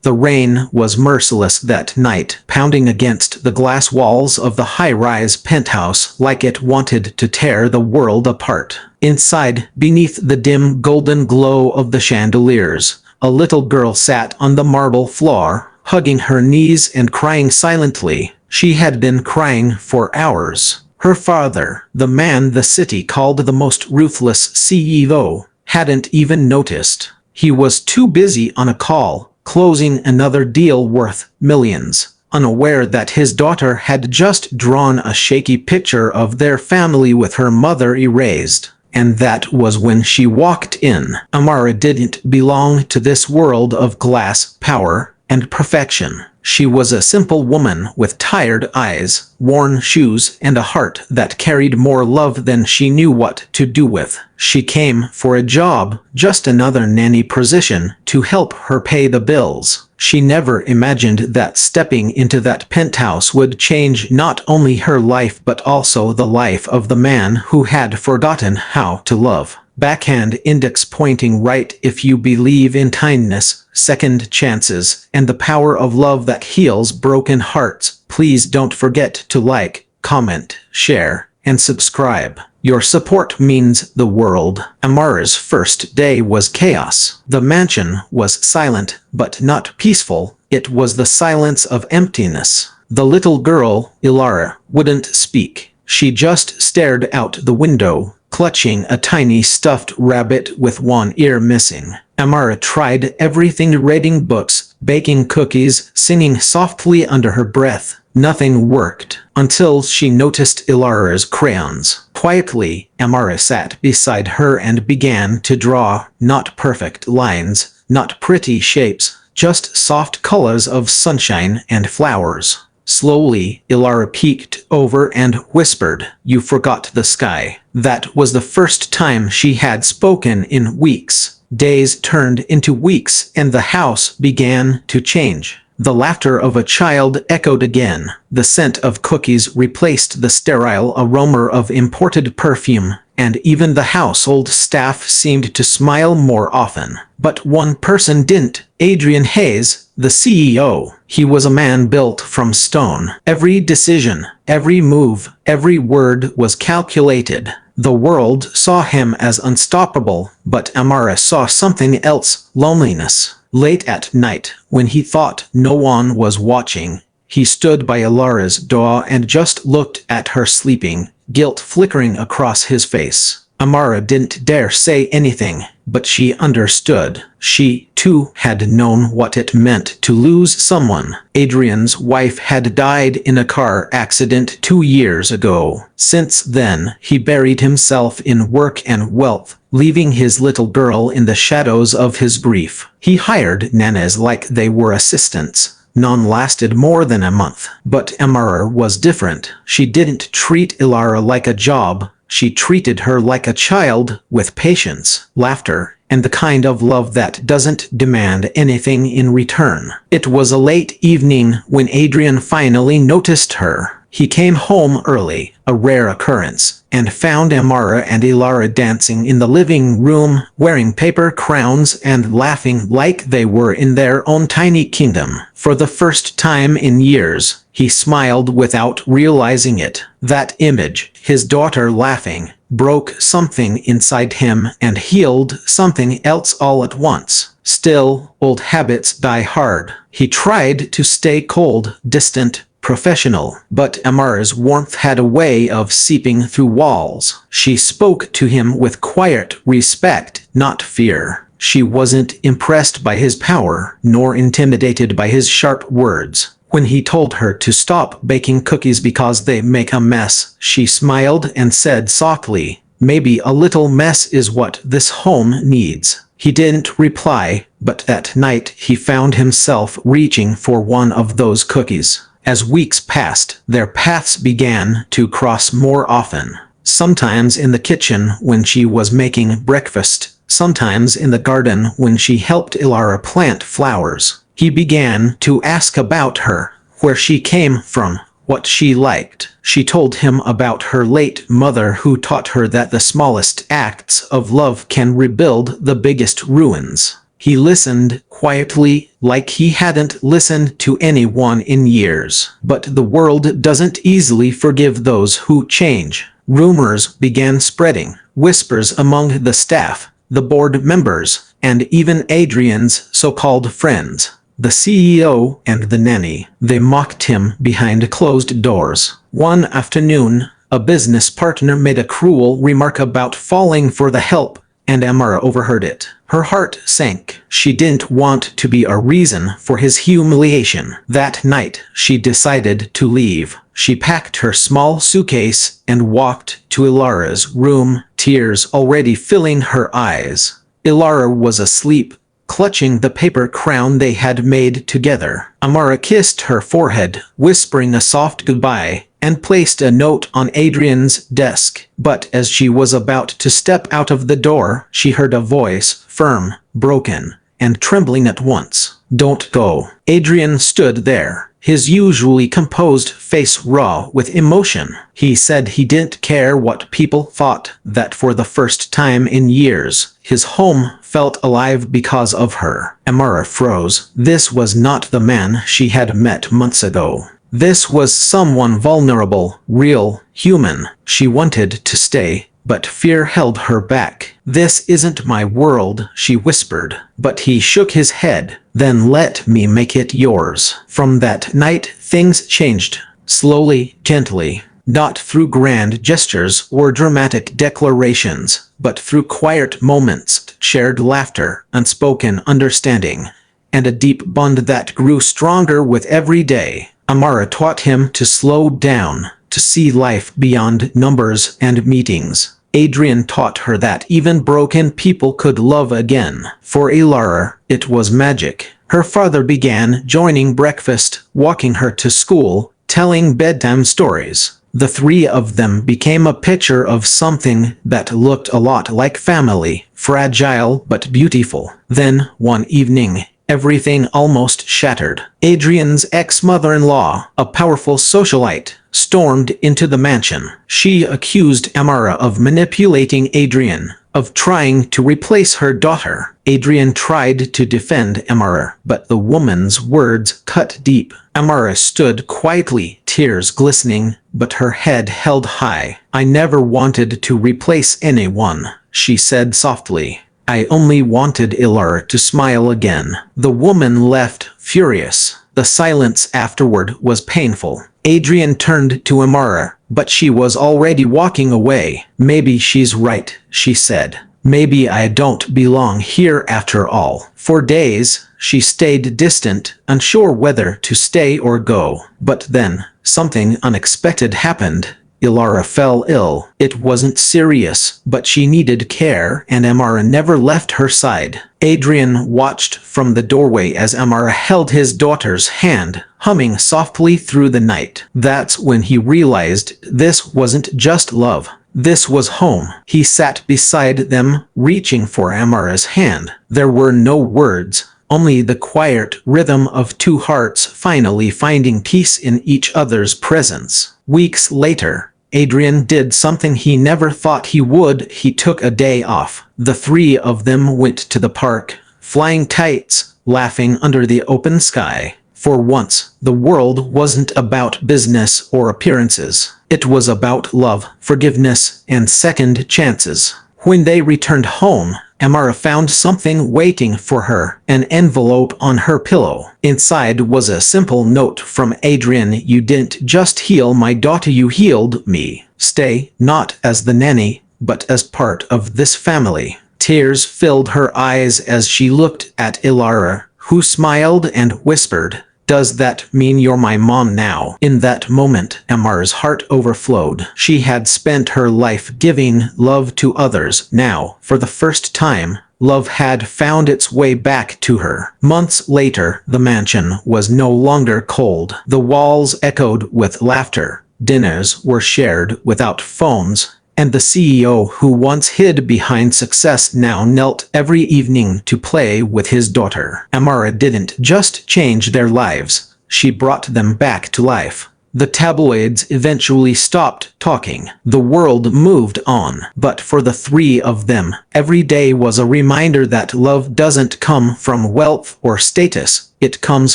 The rain was merciless that night, pounding against the glass walls of the high-rise penthouse like it wanted to tear the world apart. Inside, beneath the dim golden glow of the chandeliers, a little girl sat on the marble floor, hugging her knees and crying silently. She had been crying for hours. Her father, the man the city called the most ruthless CEO, hadn't even noticed. He was too busy on a call, closing another deal worth millions, unaware that his daughter had just drawn a shaky picture of their family with her mother erased. And that was when she walked in. Amara didn't belong to this world of glass, power, and perfection. She was a simple woman with tired eyes, worn shoes, and a heart that carried more love than she knew what to do with. She came for a job, just another nanny position, to help her pay the bills. She never imagined that stepping into that penthouse would change not only her life but also the life of the man who had forgotten how to love. Backhand index pointing right. If you believe in kindness, second chances, and the power of love that heals broken hearts, please don't forget to like, comment, share, and subscribe. Your support means the world. Amara's first day was chaos. The mansion was silent, but not peaceful. It was the silence of emptiness. The little girl, Ilara, wouldn't speak. She just stared out the window, clutching a tiny stuffed rabbit with one ear missing. Amara tried everything, reading books, baking cookies, singing softly under her breath. Nothing worked, until she noticed Ilara's crayons. Quietly, Amara sat beside her and began to draw, not perfect lines, not pretty shapes, just soft colors of sunshine and flowers. Slowly, Ilara peeked over and whispered, "You forgot the sky." That was the first time she had spoken in weeks. Days turned into weeks, and the house began to change. The laughter of a child echoed again. The scent of cookies replaced the sterile aroma of imported perfume, and even the household staff seemed to smile more often. But one person didn't: Adrian Hayes, the CEO. He was a man built from stone. Every decision, every move, every word was calculated. The world saw him as unstoppable, but Amara saw something else: loneliness. Late at night, when he thought no one was watching, he stood by Ilara's door and just looked at her sleeping, guilt flickering across his face. Amara didn't dare say anything, but she understood. She, too, had known what it meant to lose someone. Adrian's wife had died in a car accident 2 years ago. Since then, he buried himself in work and wealth, leaving his little girl in the shadows of his grief. He hired nannies like they were assistants. None lasted more than a month. But Amara was different. She didn't treat Ilara like a job. She treated her like a child, with patience, laughter, and the kind of love that doesn't demand anything in return. It was a late evening when Adrian finally noticed her. He came home early, a rare occurrence, and found Amara and Ilara dancing in the living room, wearing paper crowns and laughing like they were in their own tiny kingdom. For the first time in years, he smiled without realizing it. That image, his daughter laughing, broke something inside him and healed something else all at once. Still, old habits die hard. He tried to stay cold, distant, professional, but Amara's warmth had a way of seeping through walls. She spoke to him with quiet respect, not fear. She wasn't impressed by his power, nor intimidated by his sharp words. When he told her to stop baking cookies because they make a mess, she smiled and said softly, "Maybe a little mess is what this home needs." He didn't reply, but that night he found himself reaching for one of those cookies. As weeks passed, their paths began to cross more often. Sometimes in the kitchen when she was making breakfast, sometimes in the garden when she helped Ilara plant flowers. He began to ask about her, where she came from, what she liked. She told him about her late mother, who taught her that the smallest acts of love can rebuild the biggest ruins. He listened quietly, like he hadn't listened to anyone in years. But the world doesn't easily forgive those who change. Rumors began spreading, whispers among the staff, the board members, and even Adrian's so-called friends. The CEO and the nanny. They mocked him behind closed doors. One afternoon, a business partner made a cruel remark about falling for the help, and Amara overheard it. Her heart sank. She didn't want to be a reason for his humiliation. That night, she decided to leave. She packed her small suitcase and walked to Ilara's room, tears already filling her eyes. Ilara was asleep, clutching the paper crown they had made together. Amara kissed her forehead, whispering a soft goodbye, and placed a note on Adrian's desk. But as she was about to step out of the door, she heard a voice, firm, broken, and trembling at once. "Don't go." Adrian stood there, his usually composed face raw with emotion. He said he didn't care what people thought, that for the first time in years, his home felt alive because of her. Amara froze. This was not the man she had met months ago. This was someone vulnerable, real, human. She wanted to stay, but fear held her back. "This isn't my world," she whispered. But he shook his head. "Then let me make it yours." From that night, things changed. Slowly, gently. Not through grand gestures or dramatic declarations, but through quiet moments, shared laughter, unspoken understanding, and a deep bond that grew stronger with every day. Amara taught him to slow down, to see life beyond numbers and meetings. Adrian taught her that even broken people could love again. For Ilara, it was magic. Her father began joining breakfast, walking her to school, telling bedtime stories. The three of them became a picture of something that looked a lot like family, fragile but beautiful. Then, one evening, everything almost shattered. Adrian's ex-mother-in-law, a powerful socialite, stormed into the mansion. She accused Amara of manipulating Adrian, of trying to replace her daughter. Adrian tried to defend Amara, but the woman's words cut deep. Amara stood quietly, tears glistening, but her head held high. "I never wanted to replace anyone," she said softly. "I only wanted Ilara to smile again." The woman left, furious. The silence afterward was painful. Adrian turned to Amara, but she was already walking away. "Maybe she's right," she said. "Maybe I don't belong here after all." For days, she stayed distant, unsure whether to stay or go. But then, something unexpected happened. Ilara fell ill. It wasn't serious, but she needed care, and Amara never left her side. Adrian watched from the doorway as Amara held his daughter's hand, humming softly through the night. That's when he realized this wasn't just love. This was home. He sat beside them, reaching for Amara's hand. There were no words, only the quiet rhythm of two hearts finally finding peace in each other's presence. Weeks later, Adrian did something he never thought he would. He took a day off. The three of them went to the park, flying kites, laughing under the open sky. For once, the world wasn't about business or appearances. It was about love, forgiveness, and second chances. When they returned home, Amara found something waiting for her, an envelope on her pillow. Inside was a simple note from Adrian. "You didn't just heal my daughter, you healed me. Stay, not as the nanny, but as part of this family." Tears filled her eyes as she looked at Ilara, who smiled and whispered, "Does that mean you're my mom now?" In that moment, Amara's heart overflowed. She had spent her life giving love to others. Now, for the first time, love had found its way back to her. Months later, the mansion was no longer cold. The walls echoed with laughter. Dinners were shared without phones. And the CEO who once hid behind success now knelt every evening to play with his daughter. Amara didn't just change their lives, she brought them back to life. The tabloids eventually stopped talking. The world moved on. But for the three of them, every day was a reminder that love doesn't come from wealth or status. It comes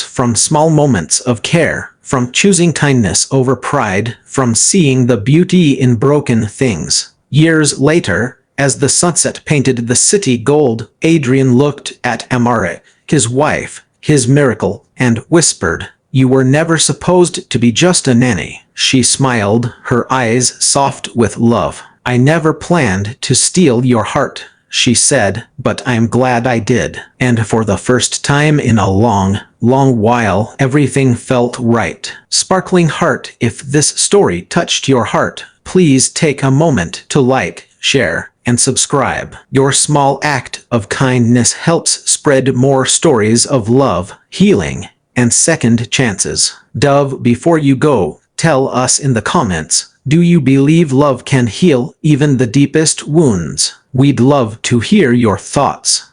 from small moments of care, from choosing kindness over pride, from seeing the beauty in broken things. Years later, as the sunset painted the city gold, Adrian looked at Amare, his wife, his miracle, and whispered, "You were never supposed to be just a nanny." She smiled, her eyes soft with love. "I never planned to steal your heart," she said, "but I'm glad I did." And for the first time in a long, long while, everything felt right. Sparkling heart, if this story touched your heart, please take a moment to like, share, and subscribe. Your small act of kindness helps spread more stories of love, healing, and second chances. Dove, before you go, tell us in the comments, do you believe love can heal even the deepest wounds? We'd love to hear your thoughts.